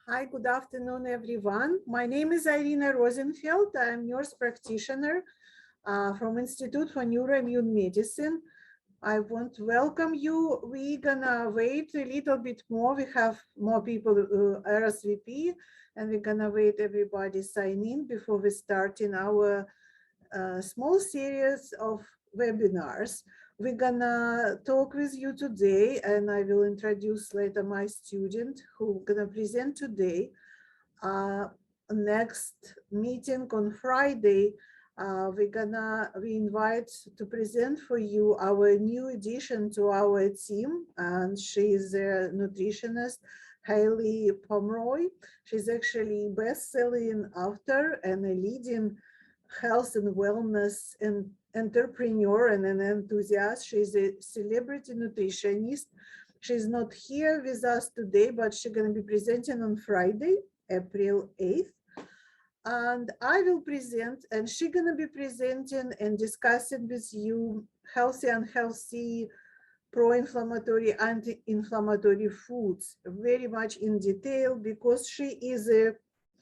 Hi, good afternoon, everyone. My name is Irina Rosenfeld. I'm nurse practitioner from Institute for Neuro-Immune Medicine. I want to welcome you. We're gonna wait a little bit more. We have more people RSVP, and we're gonna wait everybody sign in before we start in our small series of webinars. We're gonna talk with you today, and I will introduce later my student who gonna present today. Next meeting on Friday, we invite to present for you our new addition to our team, and she is a nutritionist, Hailey Pomeroy. She's actually best-selling author and a leading health and wellness and entrepreneur and an enthusiast. She's a celebrity nutritionist. She's not here with us today, but she's going to be presenting on Friday, April 8th. And I will present, and she's going to be presenting and discussing with you healthy and unhealthy pro-inflammatory, anti-inflammatory foods very much in detail because she is an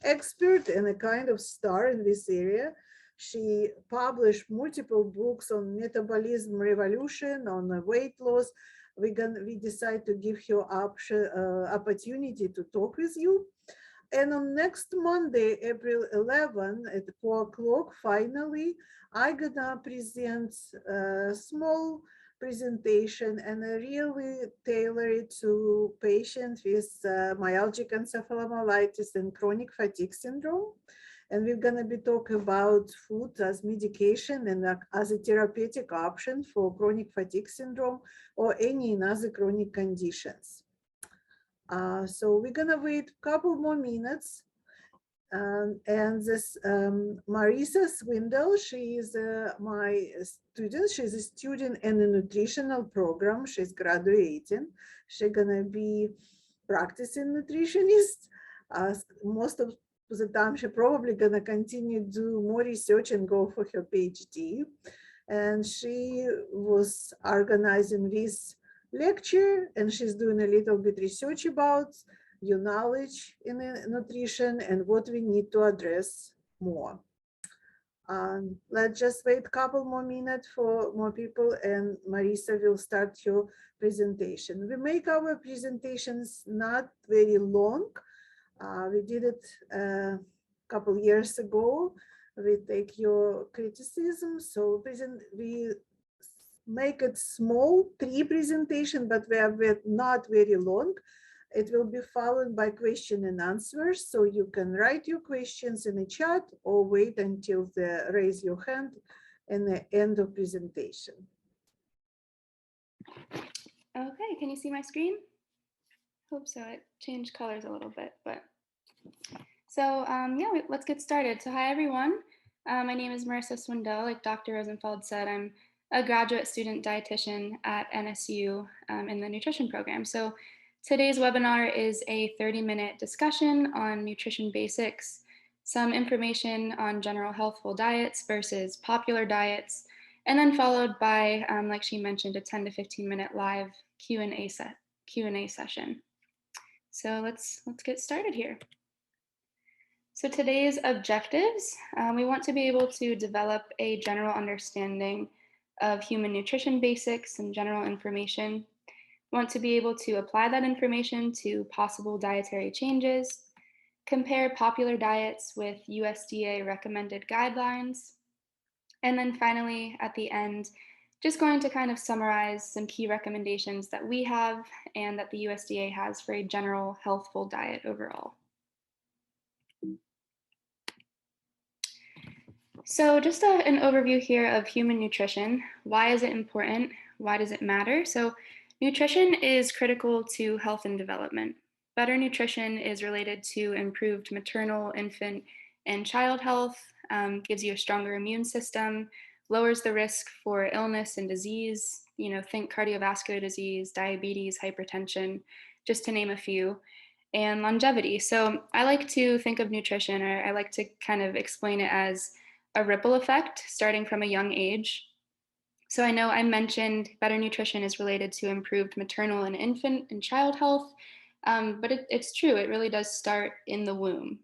expert and a kind of star in this area. She published multiple books on metabolism revolution, on weight loss. We decide to give her opportunity to talk with you. And on next Monday, April 11, at 4 o'clock, finally, I'm gonna present a small presentation and really tailor it to patients with myalgic encephalomyelitis and chronic fatigue syndrome. And we're gonna be talking about food as medication and as a therapeutic option for chronic fatigue syndrome or any other chronic conditions. So we're gonna wait a couple more minutes. And this Marissa Swindell, she is my student. She's a student in the nutritional program. She's graduating. She's gonna be practicing nutritionist. Most of the time, she's probably gonna continue to do more research and go for her PhD. And she was organizing this lecture, and she's doing a little bit research about your knowledge in nutrition and what we need to address more. Let's just wait a couple more minutes for more people, and Marissa will start your presentation. We make our presentations not very long. We did it a couple years ago. We take your criticism, so we make it small, 3 presentation, but we are not very long. It will be followed by question and answers, so you can write your questions in the chat or wait until the raise your hand in the end of presentation. Okay, can you see my screen? Hope so. It changed colors a little bit, but so yeah, let's get started. So hi everyone, my name is Marissa Swindell. Like Dr. Rosenfeld said, I'm a graduate student dietitian at NSU in the nutrition program. So today's webinar is a 30-minute discussion on nutrition basics, some information on general healthful diets versus popular diets, and then followed by, like she mentioned, a 10 to 15-minute live Q&A session. So let's get started here. So today's objectives, we want to be able to develop a general understanding of human nutrition basics and general information. Want to be able to apply that information to possible dietary changes, compare popular diets with USDA recommended guidelines, and then finally, at the end, just going to kind of summarize some key recommendations that we have and that the USDA has for a general healthful diet overall. So just an overview here of human nutrition. Why is it important? Why does it matter? So nutrition is critical to health and development. Better nutrition is related to improved maternal, infant, and child health, gives you a stronger immune system, lowers the risk for illness and disease, think cardiovascular disease, diabetes, hypertension, just to name a few, and longevity. So I like to think of nutrition, or I like to kind of explain it as a ripple effect starting from a young age. So I know I mentioned better nutrition is related to improved maternal and infant and child health. But it's true, it really does start in the womb.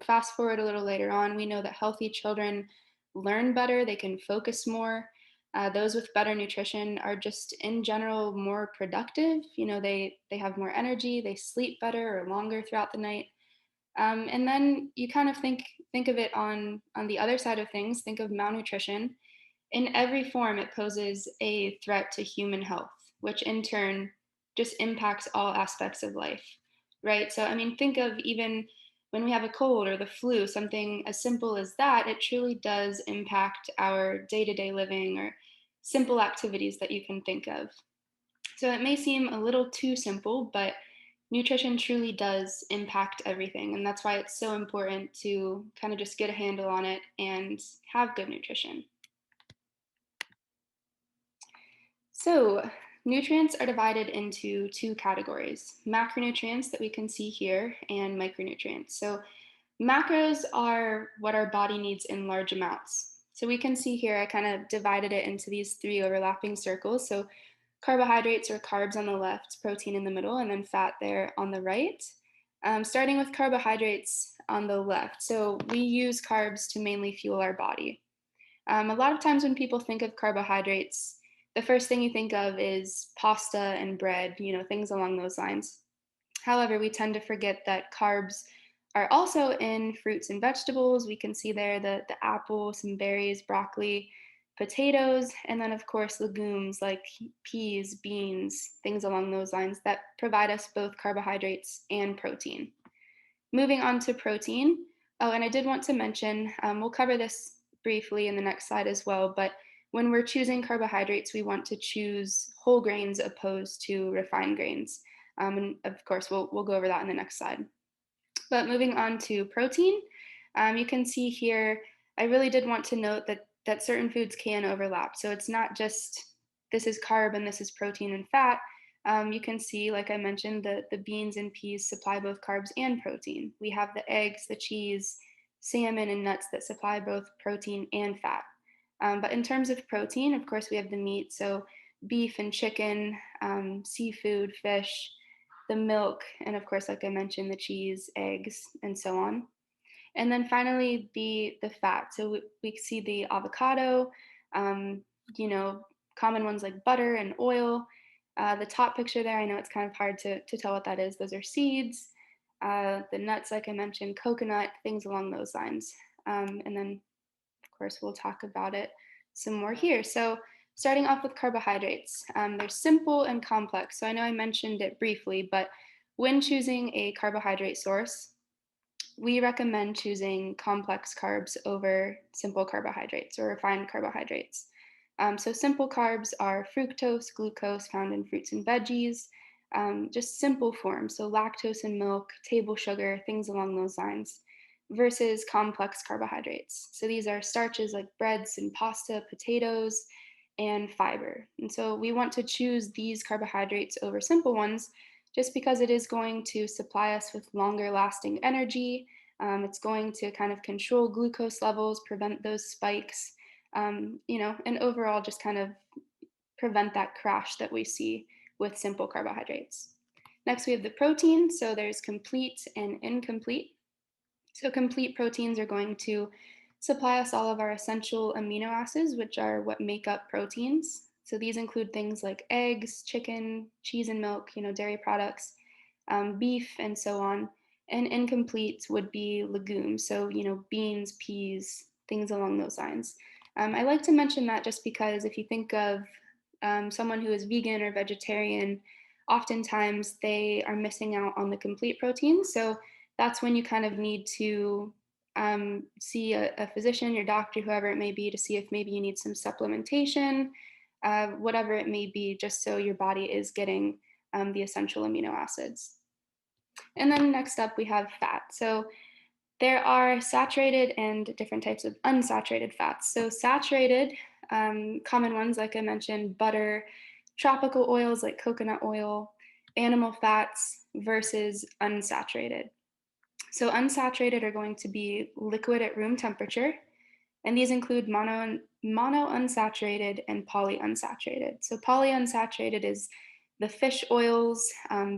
Fast forward a little later on, we know that healthy children learn better, they can focus more. Those with better nutrition are just in general more productive. They have more energy, they sleep better or longer throughout the night. And then you kind of think of it on the other side of things. Think of malnutrition. In every form, it poses a threat to human health, which in turn just impacts all aspects of life, right? So, I mean, think of even when we have a cold or the flu, something as simple as that, it truly does impact our day to day living or simple activities that you can think of. So, it may seem a little too simple, but nutrition truly does impact everything. And that's why it's so important to kind of just get a handle on it and have good nutrition. So, nutrients are divided into two categories: macronutrients that we can see here, and micronutrients. So, macros are what our body needs in large amounts. So, we can see here, I kind of divided it into these three overlapping circles. So, carbohydrates or carbs on the left, protein in the middle, and then fat there on the right. Starting with carbohydrates on the left. So, we use carbs to mainly fuel our body. A lot of times when people think of carbohydrates, the first thing you think of is pasta and bread, things along those lines. However, we tend to forget that carbs are also in fruits and vegetables. We can see there the apple, some berries, broccoli, potatoes, and then, of course, legumes like peas, beans, things along those lines that provide us both carbohydrates and protein. Moving on to protein. Oh, and I did want to mention, we'll cover this briefly in the next slide as well, but when we're choosing carbohydrates, we want to choose whole grains opposed to refined grains. And of course, we'll go over that in the next slide. But moving on to protein, you can see here, I really did want to note that certain foods can overlap. So it's not just this is carb and this is protein and fat. You can see, like I mentioned, the beans and peas supply both carbs and protein. We have the eggs, the cheese, salmon, and nuts that supply both protein and fat. But in terms of protein, of course, we have the meat. So beef and chicken, seafood, fish, the milk, and of course, like I mentioned, the cheese, eggs, and so on. And then finally, the fat. So we see the avocado, um, common ones like butter and oil. The top picture there, I know it's kind of hard to tell what that is. Those are seeds. The nuts, like I mentioned, coconut, things along those lines. And then, of course, we'll talk about it some more here. So starting off with carbohydrates, they're simple and complex. So I know I mentioned it briefly, but when choosing a carbohydrate source, we recommend choosing complex carbs over simple carbohydrates or refined carbohydrates. So simple carbs are fructose, glucose found in fruits and veggies, just simple forms. So lactose in milk, table sugar, things along those lines, versus complex carbohydrates. So these are starches like breads and pasta, potatoes, and fiber. And so we want to choose these carbohydrates over simple ones just because it is going to supply us with longer lasting energy. It's going to kind of control glucose levels, prevent those spikes, and overall just kind of prevent that crash that we see with simple carbohydrates. Next, we have the protein. So there's complete and incomplete. So complete proteins are going to supply us all of our essential amino acids, which are what make up proteins. So these include things like eggs, chicken, cheese and milk, dairy products, beef, and so on. And incomplete would be legumes. So, beans, peas, things along those lines. I like to mention that just because if you think of someone who is vegan or vegetarian, oftentimes they are missing out on the complete protein. So that's when you kind of need to see a physician, your doctor, whoever it may be, to see if maybe you need some supplementation, whatever it may be, just so your body is getting the essential amino acids. And then next up, we have fat. So there are saturated and different types of unsaturated fats. So saturated, common ones, like I mentioned, butter, tropical oils like coconut oil, animal fats versus unsaturated. So unsaturated are going to be liquid at room temperature, and these include mono unsaturated and polyunsaturated. So polyunsaturated is the fish oils,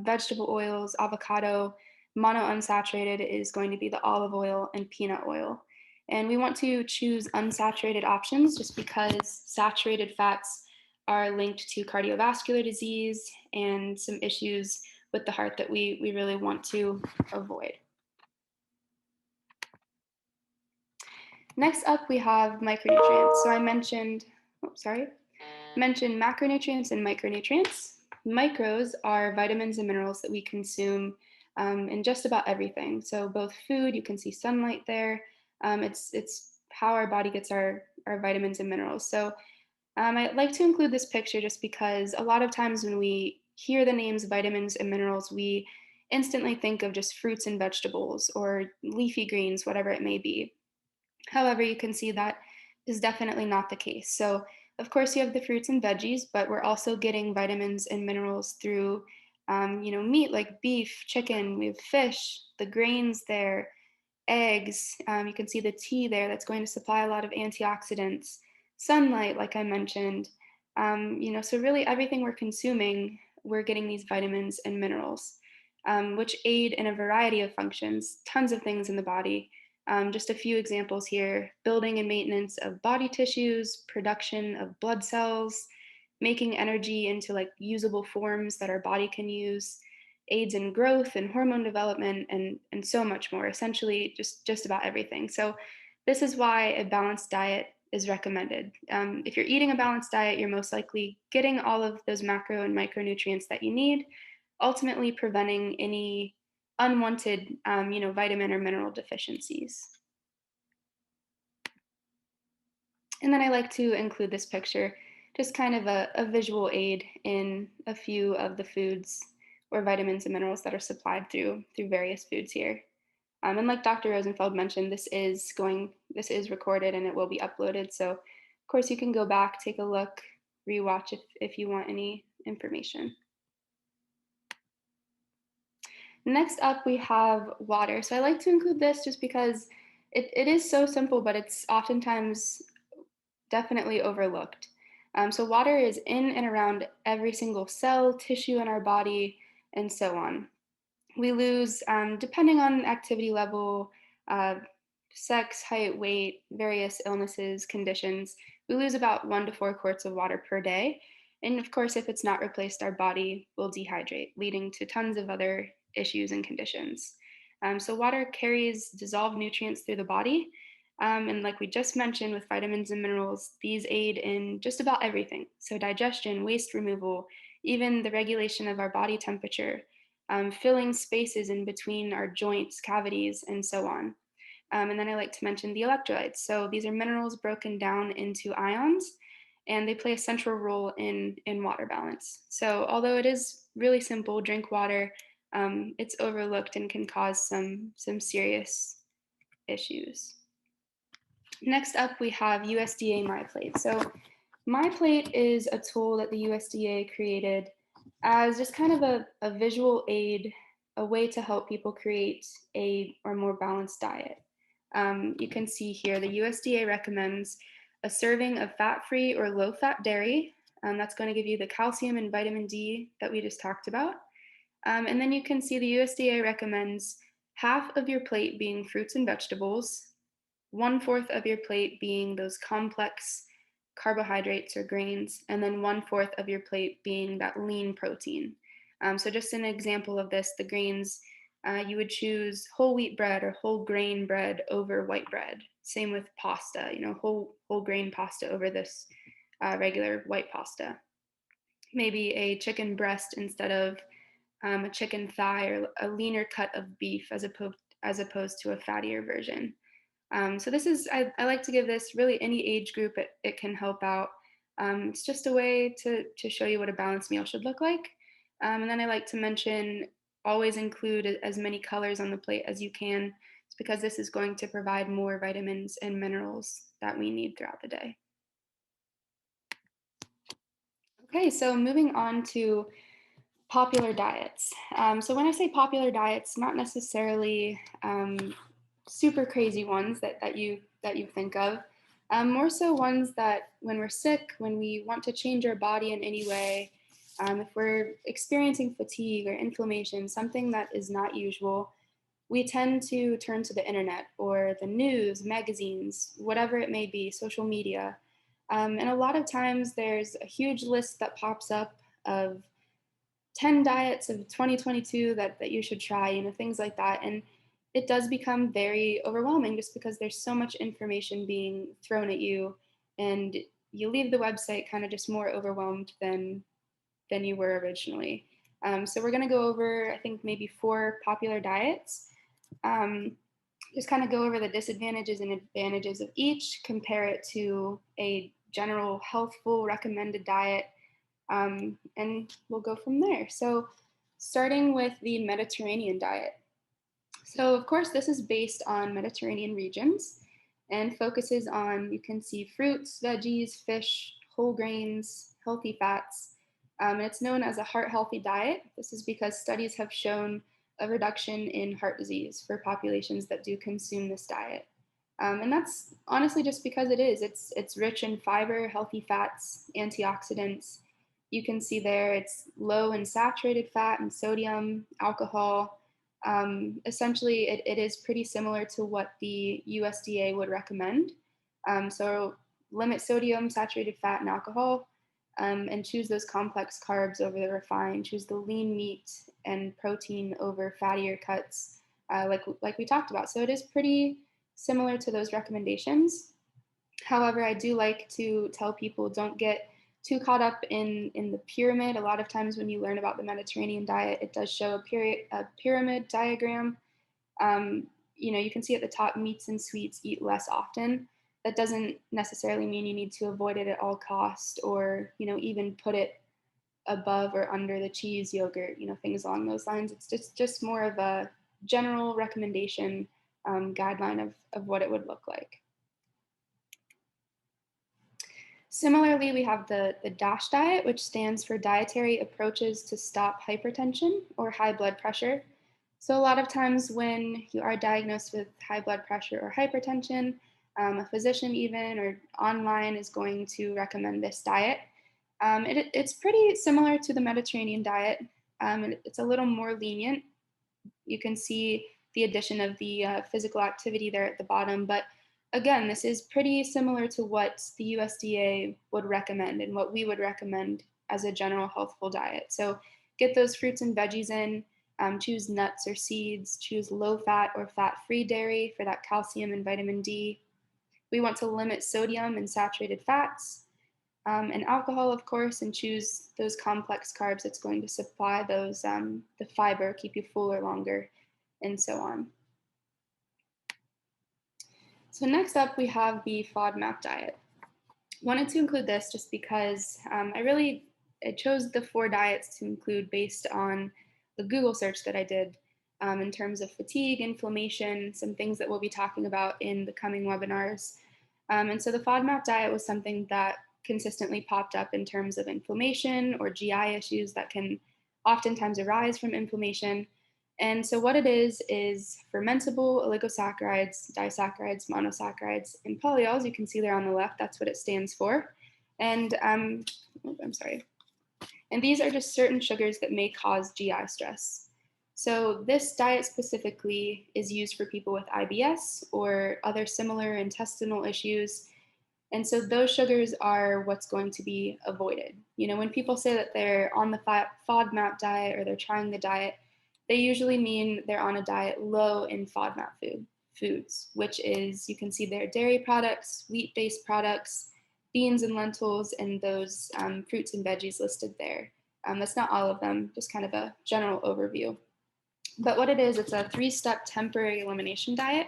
vegetable oils, avocado. Monounsaturated is going to be the olive oil and peanut oil. And we want to choose unsaturated options just because saturated fats are linked to cardiovascular disease and some issues with the heart that we really want to avoid. Next up, we have micronutrients. So I mentioned macronutrients and micronutrients. Micros are vitamins and minerals that we consume in just about everything. So both food, you can see sunlight there. It's how our body gets our vitamins and minerals. So I like to include this picture just because a lot of times when we hear the names vitamins and minerals, we instantly think of just fruits and vegetables or leafy greens, whatever it may be. However, you can see that is definitely not the case. So, of course, you have the fruits and veggies, but we're also getting vitamins and minerals through, meat like beef, chicken. We have fish, the grains there, eggs. You can see the tea there that's going to supply a lot of antioxidants. Sunlight, like I mentioned. So really everything we're consuming, we're getting these vitamins and minerals, which aid in a variety of functions, tons of things in the body. Just a few examples here: building and maintenance of body tissues, production of blood cells, making energy into like usable forms that our body can use, aids in growth and hormone development, and so much more. Essentially, just about everything. So this is why a balanced diet is recommended. If you're eating a balanced diet, you're most likely getting all of those macro and micronutrients that you need, ultimately preventing any unwanted, vitamin or mineral deficiencies. And then I like to include this picture, just kind of a visual aid in a few of the foods or vitamins and minerals that are supplied through various foods here. And like Dr. Rosenfeld mentioned, this is recorded and it will be uploaded. So of course you can go back, take a look, rewatch if you want any information. Next up, we have water. So I like to include this just because it is so simple, but it's oftentimes definitely overlooked. So water is in and around every single cell, tissue in our body, and so on. We lose, depending on activity level, sex, height, weight, various illnesses, conditions, we lose about 1 to 4 quarts of water per day. And of course, if it's not replaced, our body will dehydrate, leading to tons of other issues and conditions. So water carries dissolved nutrients through the body. And like we just mentioned with vitamins and minerals, these aid in just about everything. So digestion, waste removal, even the regulation of our body temperature, filling spaces in between our joints, cavities, and so on. And then I like to mention the electrolytes. So these are minerals broken down into ions, and they play a central role in water balance. So although it is really simple, drink water, it's overlooked and can cause some serious issues. Next up, we have USDA MyPlate. So MyPlate is a tool that the USDA created as just kind of a visual aid, a way to help people create a more balanced diet. You can see here the USDA recommends a serving of fat-free or low-fat dairy. That's going to give you the calcium and vitamin D that we just talked about. And then you can see the USDA recommends half of your plate being fruits and vegetables, 1/4 of your plate being those complex carbohydrates or grains, and then 1/4 of your plate being that lean protein. So just an example of this, the grains, you would choose whole wheat bread or whole grain bread over white bread. Same with pasta, whole grain pasta over this regular white pasta. Maybe a chicken breast instead of a chicken thigh, or a leaner cut of beef as opposed to a fattier version. So this is, I like to give this really any age group, it can help out. It's just a way to show you what a balanced meal should look like. And then I like to mention, always include as many colors on the plate as you can. It's because this is going to provide more vitamins and minerals that we need throughout the day. Okay, so moving on to popular diets. So when I say popular diets, not necessarily super crazy ones that you think of, more so ones that when we're sick, when we want to change our body in any way, If we're experiencing fatigue or inflammation, something that is not usual, we tend to turn to the internet or the news, magazines, whatever it may be, social media. And a lot of times there's a huge list that pops up of 10 diets of 2022 that you should try, things like that. And it does become very overwhelming just because there's so much information being thrown at you, and you leave the website kind of just more overwhelmed than you were originally. So we're going to go over, I think, maybe 4 popular diets. Just kind of go over the disadvantages and advantages of each, compare it to a general healthful recommended diet, and we'll go from there. So starting with the Mediterranean diet. So of course, this is based on Mediterranean regions and focuses on, you can see fruits, veggies, fish, whole grains, healthy fats. And it's known as a heart healthy diet. This is because studies have shown a reduction in heart disease for populations that do consume this diet. And that's honestly just because it is. It's rich in fiber, healthy fats, antioxidants. You can see there it's low in saturated fat and sodium, alcohol. Essentially, it is pretty similar to what the USDA would recommend. So limit sodium, saturated fat, and alcohol, and choose those complex carbs over the refined. Choose the lean meat and protein over fattier cuts, like we talked about. So it is pretty similar to those recommendations. However, I do like to tell people don't get too caught up in the pyramid. A lot of times when you learn about the Mediterranean diet, it does show a pyramid diagram. You can see at the top, meats and sweets, eat less often. That doesn't necessarily mean you need to avoid it at all cost, or even put it above or under the cheese, yogurt, things along those lines. It's just more of a general recommendation, guideline of what it would look like. Similarly, we have the DASH diet, which stands for Dietary Approaches to Stop Hypertension or High Blood Pressure. So a lot of times when you are diagnosed with high blood pressure or hypertension, a physician even or online is going to recommend this diet. It's pretty similar to the Mediterranean diet. It's a little more lenient. You can see the addition of the physical activity there at the bottom, but again, this is pretty similar to what the USDA would recommend and what we would recommend as a general healthful diet. So get those fruits and veggies in, choose nuts or seeds, choose low fat or fat-free dairy for that calcium and vitamin D. We want to limit sodium and saturated fats, and alcohol, of course, and choose those complex carbs that's going to supply those, the fiber, keep you fuller longer, and so on. So next up, we have the FODMAP diet. Wanted to include this just because I chose the 4 diets to include based on the Google search that I did, in terms of fatigue, inflammation, some things that we'll be talking about in the coming webinars. And so the FODMAP diet was something that consistently popped up in terms of inflammation or GI issues that can oftentimes arise from inflammation. And so what it is fermentable oligosaccharides, disaccharides, monosaccharides, and polyols. You can see there on the left, that's what it stands for. And I'm sorry. And these are just certain sugars that may cause GI stress. So this diet specifically is used for people with IBS or other similar intestinal issues. And so those sugars are what's going to be avoided. When people say that they're on the FODMAP diet or they're trying the diet, they usually mean they're on a diet low in FODMAP foods, which is, you can see there, dairy products, wheat-based products, beans and lentils, and those fruits and veggies listed there. That's not all of them, just kind of a general overview. But what it is, it's a 3-step temporary elimination diet.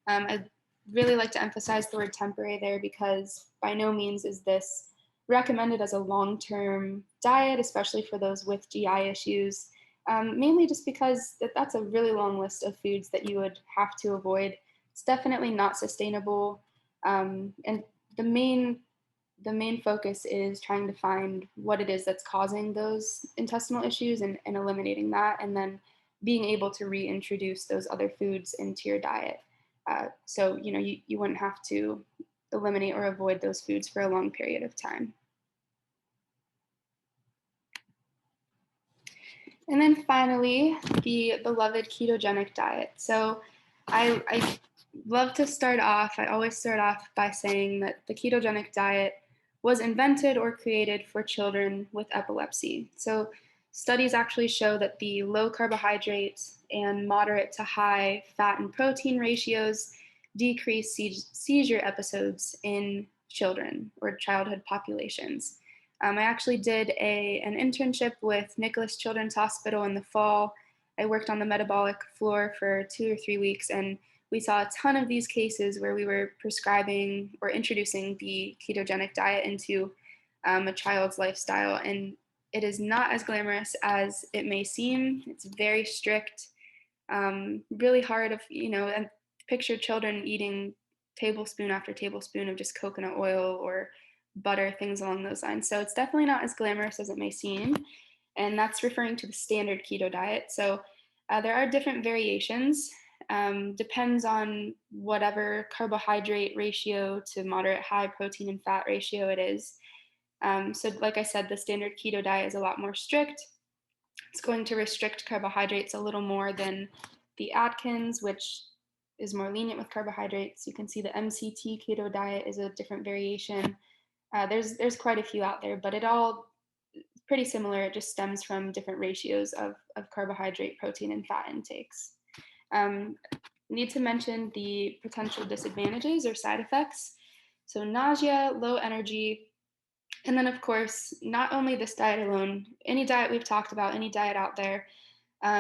I really like to emphasize the word temporary there because by no means is this recommended as a long-term diet, especially for those with GI issues, mainly just because that's a really long list of foods that you would have to avoid. It's definitely not sustainable. And the main focus is trying to find what it is that's causing those intestinal issues and eliminating that, and then being able to reintroduce those other foods into your diet. So, you wouldn't have to eliminate or avoid those foods for a long period of time. And then finally, the beloved ketogenic diet. So I love to start off, I always start off by saying that the ketogenic diet was invented or created for children with epilepsy. So studies actually show that the low carbohydrates and moderate to high fat and protein ratios decrease seizure episodes in children or childhood populations. I actually did an internship with Nicholas Children's Hospital in the fall. I worked on the metabolic floor for 2 or 3 weeks, and we saw a ton of these cases where we were prescribing or introducing the ketogenic diet into a child's lifestyle. And it is not as glamorous as it may seem. It's very strict, really hard and picture children eating tablespoon after tablespoon of just coconut oil or butter, things along those lines. So it's definitely not as glamorous as it may seem. And that's referring to the standard keto diet. So there are different variations. Depends on whatever carbohydrate ratio to moderate high protein and fat ratio it is. So like I said, the standard keto diet is a lot more strict. It's going to restrict carbohydrates a little more than the Atkins, which is more lenient with carbohydrates. You can see the MCT keto diet is a different variation. There's quite a few out there, but it all pretty similar. It just stems from different ratios of carbohydrate, protein, and fat intakes. Need to mention the potential disadvantages or side effects. So nausea, low energy, and then of course, not only this diet alone, any diet we've talked about, any diet out there,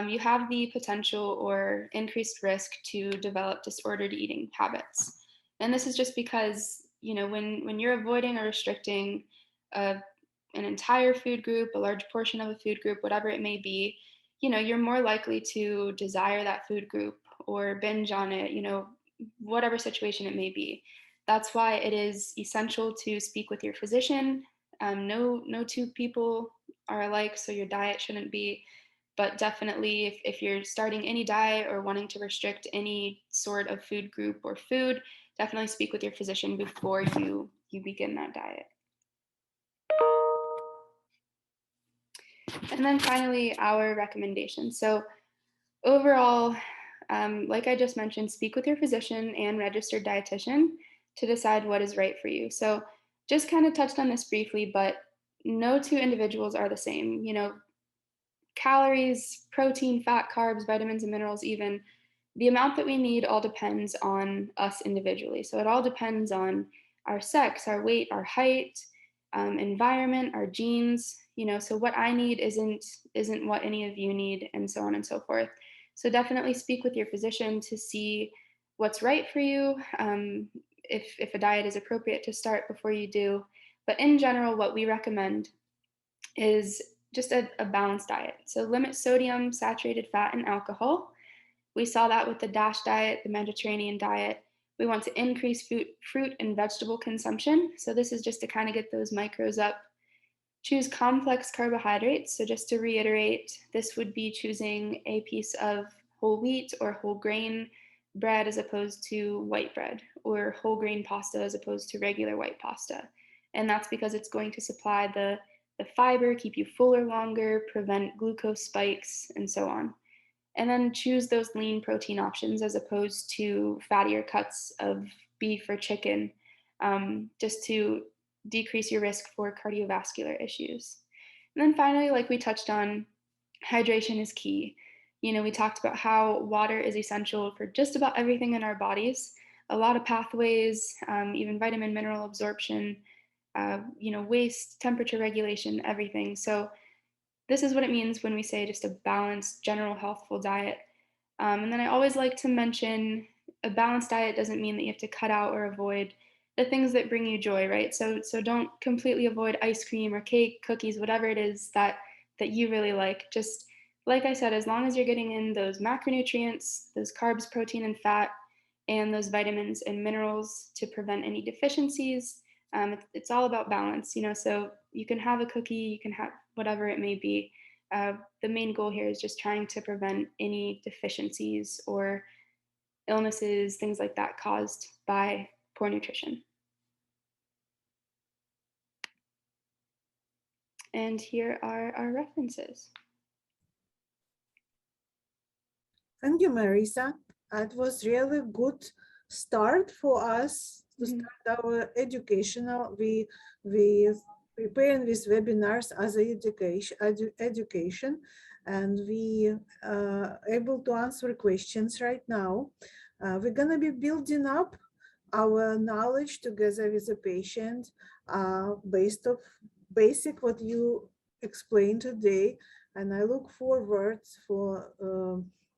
you have the potential or increased risk to develop disordered eating habits. And this is just because, when you're avoiding or restricting an entire food group, a large portion of a food group, whatever it may be, you're more likely to desire that food group or binge on it, whatever situation it may be. That's why it is essential to speak with your physician. No two people are alike, so your diet shouldn't be. But definitely, if you're starting any diet or wanting to restrict any sort of food group or food, definitely speak with your physician before you begin that diet. And then finally, our recommendations. So overall, like I just mentioned, speak with your physician and registered dietitian to decide what is right for you. So just kind of touched on this briefly, but no two individuals are the same. Calories, protein, fat, carbs, vitamins, and minerals, even the amount that we need all depends on us individually. So it all depends on our sex, our weight, our height, environment, our genes. So what I need isn't what any of you need, and so on and so forth. So definitely speak with your physician to see what's right for you. If a diet is appropriate to start before you do. But in general, what we recommend is just a balanced diet. So limit sodium, saturated fat, and alcohol. We saw that with the DASH diet, the Mediterranean diet. We want to increase fruit and vegetable consumption. So this is just to kind of get those micros up. Choose complex carbohydrates. So just to reiterate, this would be choosing a piece of whole wheat or whole grain bread as opposed to white bread, or whole grain pasta as opposed to regular white pasta. And that's because it's going to supply the fiber, keep you fuller longer, prevent glucose spikes, and so on. And then choose those lean protein options as opposed to fattier cuts of beef or chicken, just to decrease your risk for cardiovascular issues. And then finally, like we touched on, hydration is key. We talked about how water is essential for just about everything in our bodies, a lot of pathways, even vitamin mineral absorption, waste, temperature regulation, everything. So this is what it means when we say just a balanced, general, healthful diet. And then I always like to mention a balanced diet doesn't mean that you have to cut out or avoid the things that bring you joy, right? So don't completely avoid ice cream or cake, cookies, whatever it is that you really like. Just like I said, as long as you're getting in those macronutrients, those carbs, protein, and fat, and those vitamins and minerals to prevent any deficiencies, it's all about balance, so you can have a cookie, you can have whatever it may be. The main goal here is just trying to prevent any deficiencies or illnesses, things like that caused by poor nutrition. And here are our references. Thank you, Marissa. It was really good start for us to start our educational. We preparing these webinars as a education, and we able to answer questions right now. We're gonna be building up our knowledge together with the patient based of basic what you explained today, and I look forward for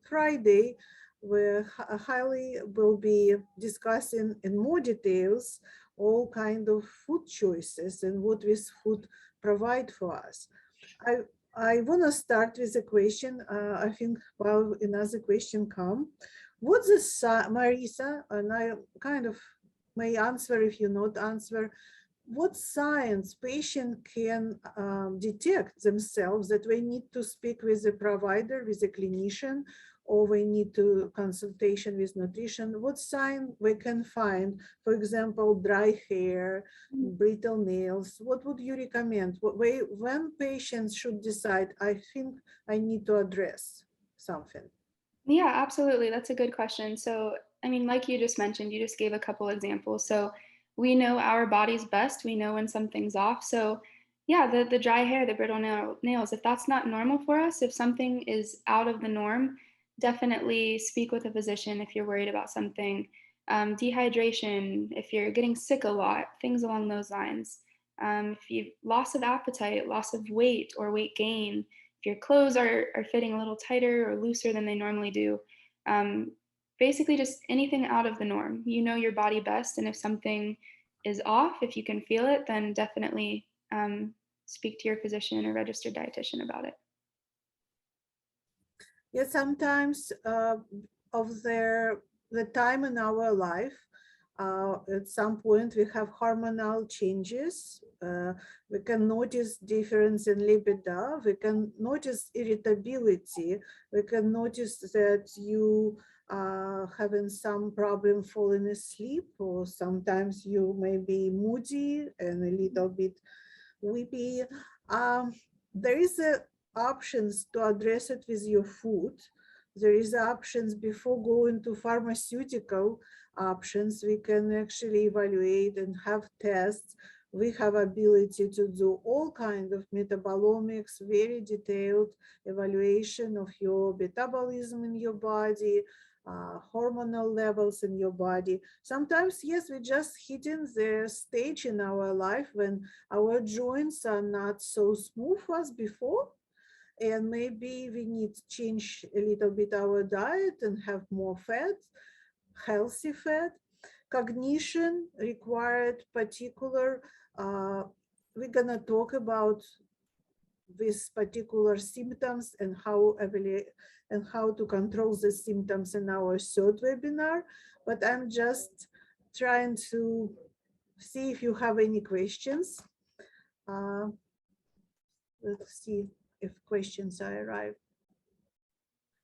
Friday, where highly will be discussing in more details all kind of food choices and what this food provide for us. I want to start with a question. I think while another question come, what's the Marisa, and I kind of may answer if you not answer, what signs patient can detect themselves that we need to speak with a provider, with a clinician, or we need to consultation with nutrition? What sign we can find, for example, dry hair, brittle nails? What would you recommend? When patients should decide, I think I need to address something? Yeah, absolutely. That's a good question. So, I mean, like you just mentioned, you just gave a couple examples. So, we know our bodies best. We know when something's off. So, yeah, the dry hair, the brittle nails, if that's not normal for us, if something is out of the norm, definitely speak with a physician if you're worried about something. Dehydration, if you're getting sick a lot, things along those lines. If you loss of appetite, loss of weight or weight gain, if your clothes are fitting a little tighter or looser than they normally do. Basically, just anything out of the norm. You know your body best, and if something is off, if you can feel it, then definitely speak to your physician or registered dietitian about it. Yeah, sometimes of the time in our life, at some point we have hormonal changes. We can notice difference in libido. We can notice irritability. We can notice that you having some problem falling asleep, or sometimes you may be moody and a little bit weepy. There is options to address it with your food. There is options before going to pharmaceutical options. We can actually evaluate and have tests. We have ability to do all kinds of metabolomics, very detailed evaluation of your metabolism in your body, hormonal levels in your body. Sometimes, yes, we just hitting the stage in our life when our joints are not so smooth as before, and maybe we need to change a little bit our diet and have more fat, healthy fat. Cognition required particular, we're gonna talk about these particular symptoms and how to control the symptoms in our third webinar, but I'm just trying to see if you have any questions. Let's see if questions are arrived.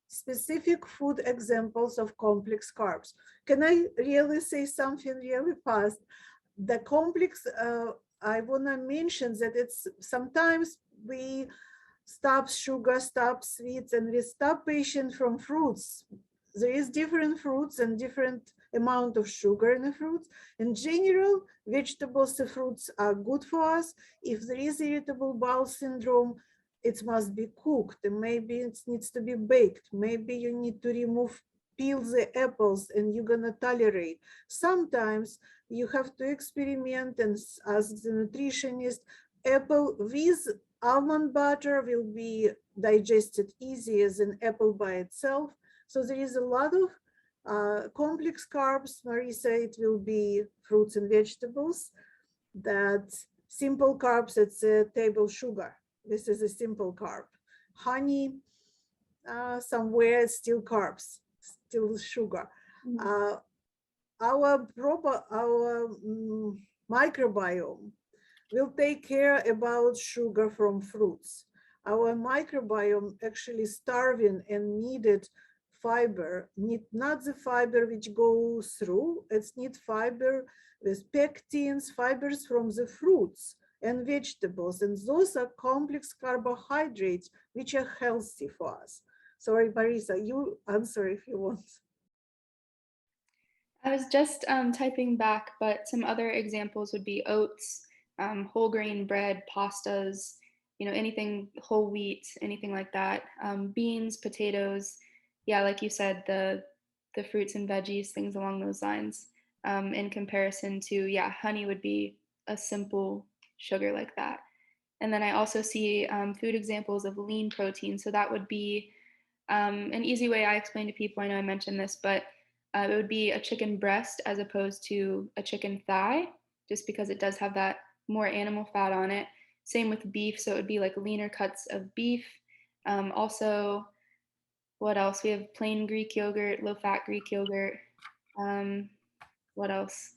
Specific food examples of complex carbs. Can I really say something really fast? The complex, I want to mention that it's sometimes we stop sugar, stop sweets, and we stop patient from fruits. There is different fruits and different amount of sugar in the fruits. In general, vegetables and fruits are good for us. If there is irritable bowel syndrome, it must be cooked, and maybe it needs to be baked. Maybe you need to remove, peel the apples, and you're gonna tolerate. Sometimes you have to experiment and ask the nutritionist. Apple with almond butter will be digested easier than apple by itself. So there is a lot of complex carbs. Marissa, it will be fruits and vegetables. That simple carbs, it's a table sugar. This is a simple carb. Honey, somewhere still carbs, still sugar. Our microbiome will take care about sugar from fruits. Our microbiome actually starving and needed fiber, not the fiber which goes through, it's need fiber with pectins, fibers from the fruits and vegetables, and those are complex carbohydrates which are healthy for us. Sorry, Marissa, you answer if you want. I was just typing back, but some other examples would be oats, whole grain bread, pastas, anything whole wheat, anything like that. Beans, potatoes, yeah, like you said, the fruits and veggies, things along those lines. In comparison to, yeah, honey would be a simple sugar like that. And then I also see food examples of lean protein. So that would be an easy way I explain to people. I know I mentioned this, but it would be a chicken breast as opposed to a chicken thigh, just because it does have that more animal fat on it. Same with beef, so it would be like leaner cuts of beef. Also, what else? We have plain Greek yogurt, low-fat Greek yogurt. What else?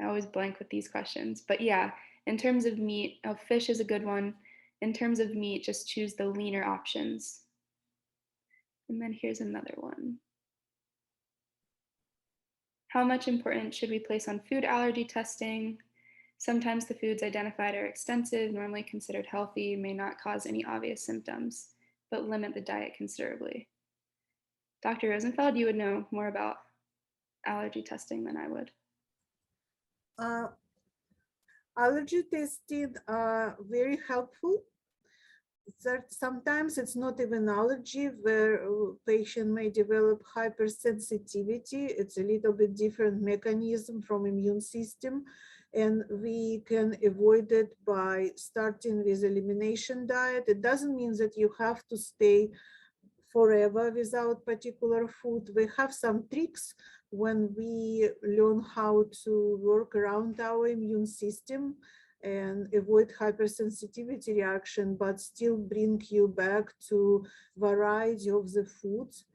I always blank with these questions. But yeah, in terms of meat, fish is a good one. In terms of meat, just choose the leaner options. And then here's another one. How much importance should we place on food allergy testing? Sometimes the foods identified are extensive, normally considered healthy, may not cause any obvious symptoms, but limit the diet considerably. Dr. Rosenfeld, you would know more about allergy testing than I would. Allergy testing are very helpful. Sometimes it's not even allergy where a patient may develop hypersensitivity. It's a little bit different mechanism from immune system, and we can avoid it by starting with elimination diet. It doesn't mean that you have to stay forever without particular food. We have some tricks when we learn how to work around our immune system and avoid hypersensitivity reaction, but still bring you back to variety of the foods.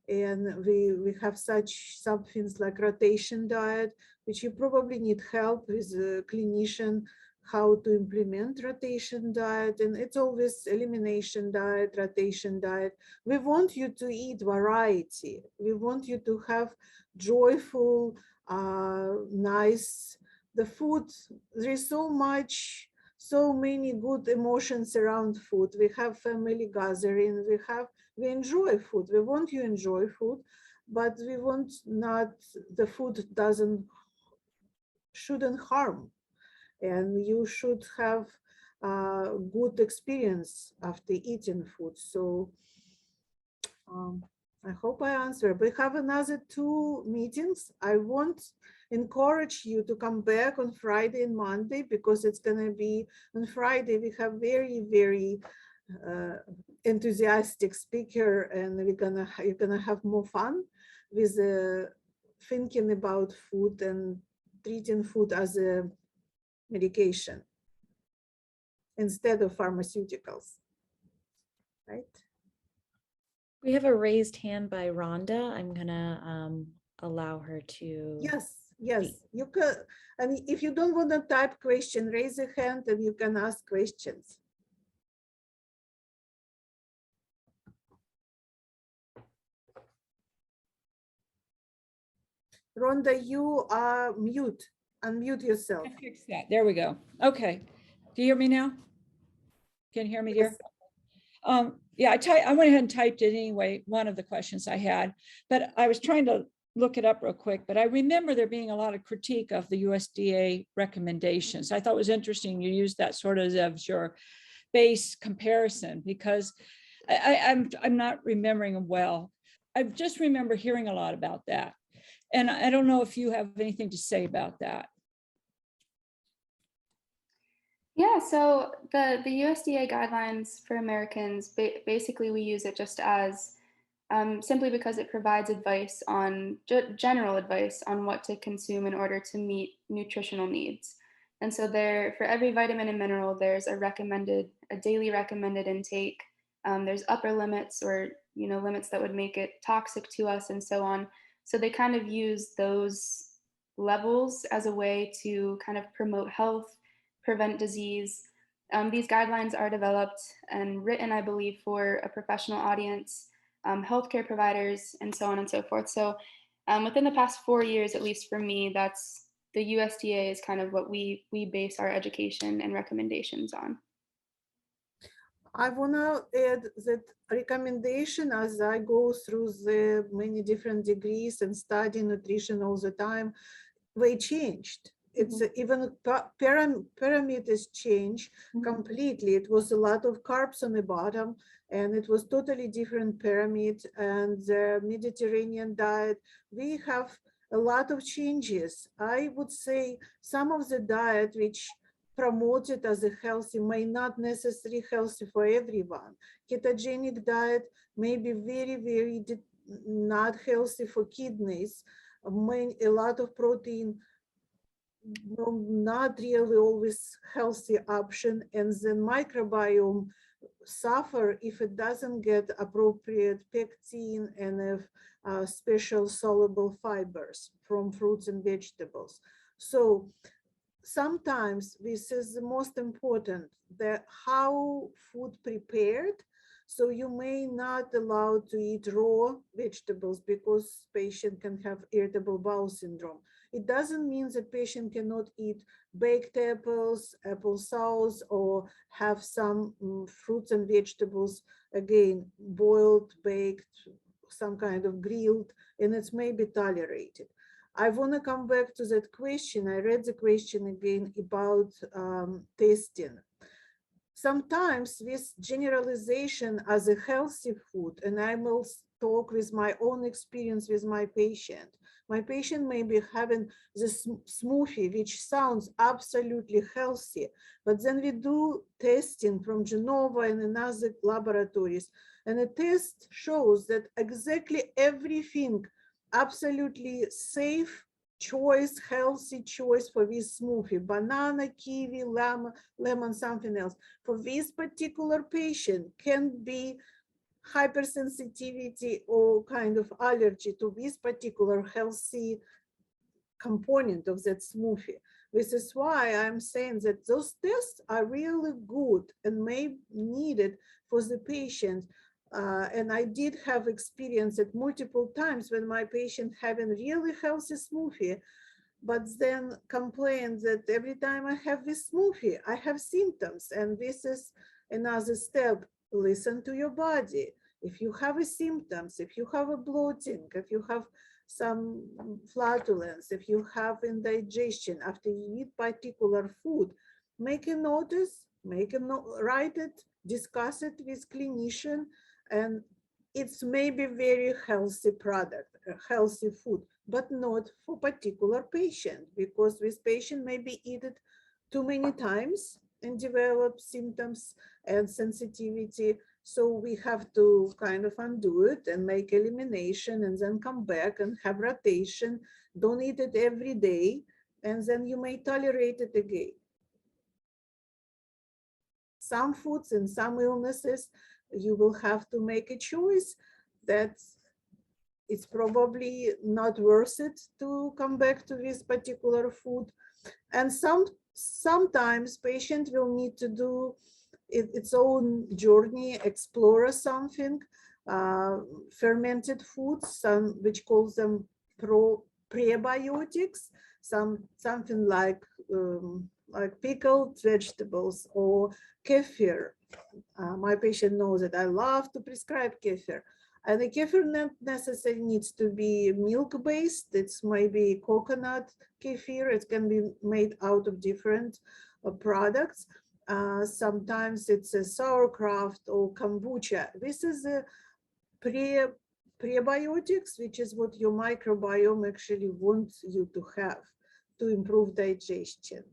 And we have some things like rotation diet, which you probably need help with a clinician how to implement rotation diet. And it's always elimination diet, rotation diet. We want you to eat variety. We want you to have joyful, nice, the food. There is so many good emotions around food. We have family gathering, we enjoy food. We want you enjoy food, but we want not, the food shouldn't harm. And you should have a good experience after eating food. So I hope I answered. We have another 2 meetings. I won't encourage you to come back on Friday and Monday because it's going to be on Friday. We have very enthusiastic speaker, and you're gonna have more fun with thinking about food and treating food as a medication instead of pharmaceuticals, right? We have a raised hand by Rhonda. I'm gonna allow her to. Yes, you can. And if you don't want to type question, raise a hand and you can ask questions. Rhonda, you are mute. Unmute yourself. I fixed that. There we go. Okay. Do you hear me now? Can you hear me, dear? Yeah, I went ahead and typed it anyway, one of the questions I had, but I was trying to look it up real quick, but I remember there being a lot of critique of the USDA recommendations. I thought it was interesting you used that sort of as your base comparison, because I'm not remembering them well. I just remember hearing a lot about that. And I don't know if you have anything to say about that. Yeah, so the USDA guidelines for Americans, basically we use it just as simply because it provides advice on, general advice on what to consume in order to meet nutritional needs. And so there, for every vitamin and mineral, there's a daily recommended intake. There's upper limits or, limits that would make it toxic to us and so on. So they kind of use those levels as a way to kind of promote health, prevent disease. These guidelines are developed and written, I believe, for a professional audience, healthcare providers, and so on and so forth. So within the past 4 years, at least for me, that's the USDA is kind of what we base our education and recommendations on. I want to add that recommendation as I go through the many different degrees and study nutrition all the time, they changed. It's even parameters change completely. It was a lot of carbs on the bottom, and it was totally different pyramid. And the Mediterranean diet, we have a lot of changes. I would say some of the diet which promoted as a healthy may not necessarily healthy for everyone. Ketogenic diet may be very, very not healthy for kidneys. A lot of protein, not really always healthy option, and the microbiome suffer if it doesn't get appropriate pectin and special soluble fibers from fruits and vegetables. So sometimes this is the most important, that how food prepared. So you may not allow to eat raw vegetables because patient can have irritable bowel syndrome. It doesn't mean that patient cannot eat baked apples, apple sauce, or have some fruits and vegetables, again, boiled, baked, some kind of grilled, and it's maybe tolerated. I want to come back to that question. I read the question again about testing. Sometimes this generalization as a healthy food, and I will talk with my own experience with my patient. My patient may be having this smoothie, which sounds absolutely healthy, but then we do testing from Genova and in other laboratories, and the test shows that exactly everything absolutely safe choice, healthy choice for this smoothie, banana, kiwi, lemon, something else. For this particular patient can be hypersensitivity or kind of allergy to this particular healthy component of that smoothie. This is why I'm saying that those tests are really good and may needed for the patient. And I did have experience at multiple times when my patient having really healthy smoothie, but then complain that every time I have this smoothie, I have symptoms. And this is another step. Listen to your body. If you have a symptoms, if you have a bloating, if you have some flatulence, if you have indigestion after you eat particular food, make a notice, write it, discuss it with clinician, and it's maybe very healthy product, healthy food, but not for particular patient, because this patient may be eat it too many times and develop symptoms and sensitivity. So we have to kind of undo it and make elimination and then come back and have rotation. Don't eat it every day, and then you may tolerate it again. Some foods and some illnesses, you will have to make a choice that it's probably not worth it to come back to this particular food. And sometimes patient will need to do its own journey, explore something, fermented foods, some which calls them prebiotics, something like pickled vegetables or kefir. My patient knows that I love to prescribe kefir. And the kefir not necessarily needs to be milk-based. It's maybe coconut kefir. It can be made out of different products. Sometimes it's a sauerkraut or kombucha. This is a prebiotics, which is what your microbiome actually wants you to have to improve digestion.